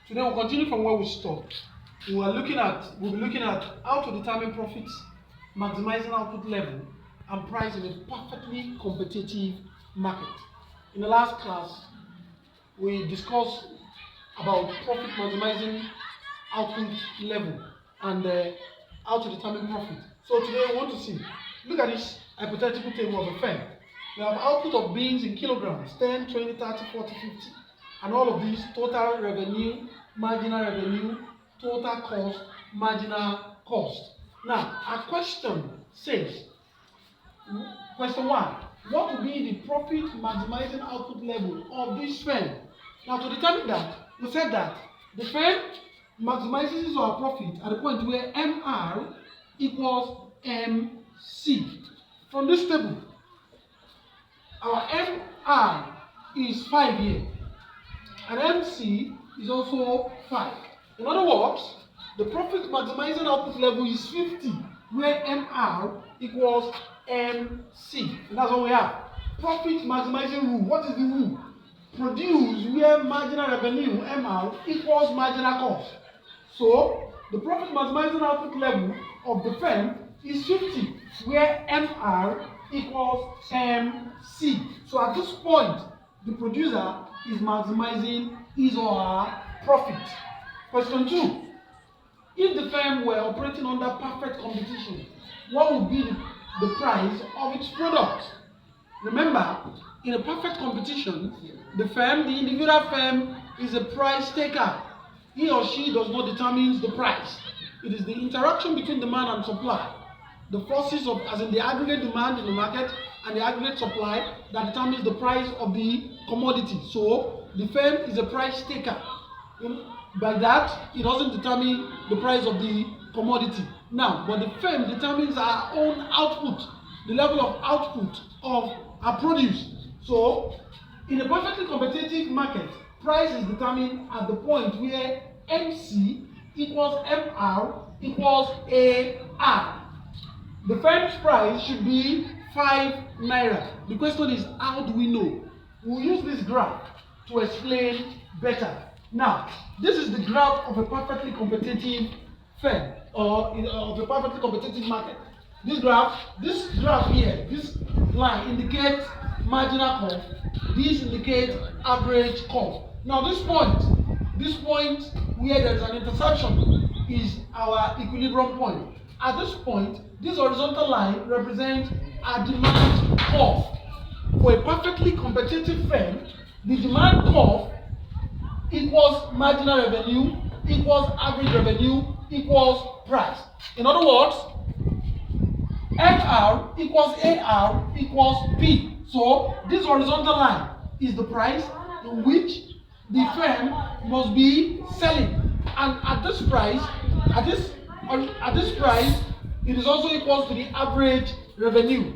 Today we'll continue from where we stopped. We'll be looking at how to determine profits, maximizing output level, and price in a perfectly competitive market. In the last class, we discussed about profit maximizing output level and how to determine profit. So today we want to see, look at this hypothetical table of a firm. We have output of beans in kilograms, 10, 20, 30, 40, 50, and all of these: total revenue, marginal revenue, total cost, marginal cost. Now, our question says, question 1, what will be the profit maximizing output level of this firm? Now, to determine that, we said that the firm maximizes our profit at the point where MR equals MC. From this table, our MR is 5 here, and MC is also 5. In other words, the profit maximizing output level is 50, where MR equals MC. And that's what we have. Profit maximizing rule. What is the rule? Produce where marginal revenue MR equals marginal cost. So the profit maximizing output level of the firm is 50, where MR equals MC. So at this point, the producer is maximizing his or her profit. Question 2. If the firm were operating under perfect competition, what would be the price of its product? Remember, in a perfect competition, the individual firm is a price taker. He or she does not determine the price. It is the interaction between demand and supply, the forces of, as in the aggregate demand in the market and the aggregate supply, that determines the price of the commodity. So the firm is a price taker. By that, it doesn't determine the price of the commodity. Now, but the firm determines our own output, the level of output of our produce. So, in a perfectly competitive market, price is determined at the point where MC equals MR equals AR. The firm's price should be 5 naira. The question is, how do we know? We'll use this graph to explain better. Now, this is the graph of a perfectly competitive firm, or of a perfectly competitive market. This graph here, this line indicates marginal cost. This indicates average cost. Now, this point where there is an intersection is our equilibrium point. At this point, this horizontal line represents our demand curve. For a perfectly competitive firm, the demand curve equals marginal revenue equals average revenue equals price. In other words, MR equals AR equals P. So this horizontal line is the price in which the firm must be selling, and at this price, it is also equal to the average revenue.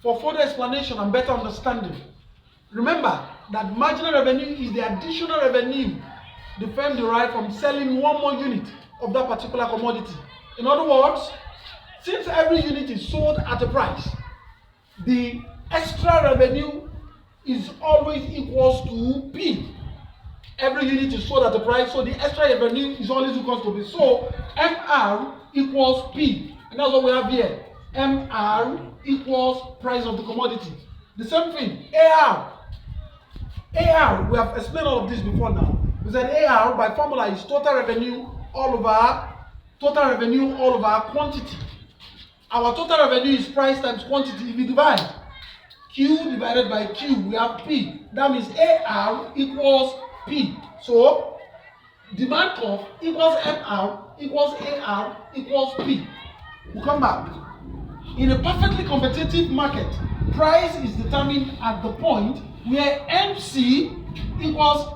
For further explanation and better understanding, remember that marginal revenue is the additional revenue the firm derives from selling one more unit of that particular commodity. In other words, since every unit is sold at a price, the extra revenue is always equals to P. Every unit is sold at a price, so the extra revenue is always equals to P. So MR equals P, and that's what we have here. MR equals price of the commodity. The same thing, AR, we have explained all of this before now. We said AR by formula is total revenue all over quantity. Our total revenue is price times quantity. If we divide Q divided by Q, we have P. That means AR equals P. So demand curve equals MR equals AR equals P. We'll come back. In a perfectly competitive market, price is determined at the point where MC equals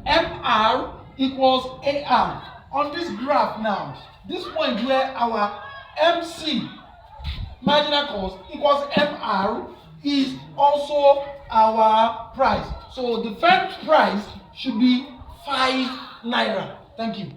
MR equals AR. On this graph now, this point where our MC, marginal cost, equals MR is also our price. So the firm's price should be 5 naira. Thank you.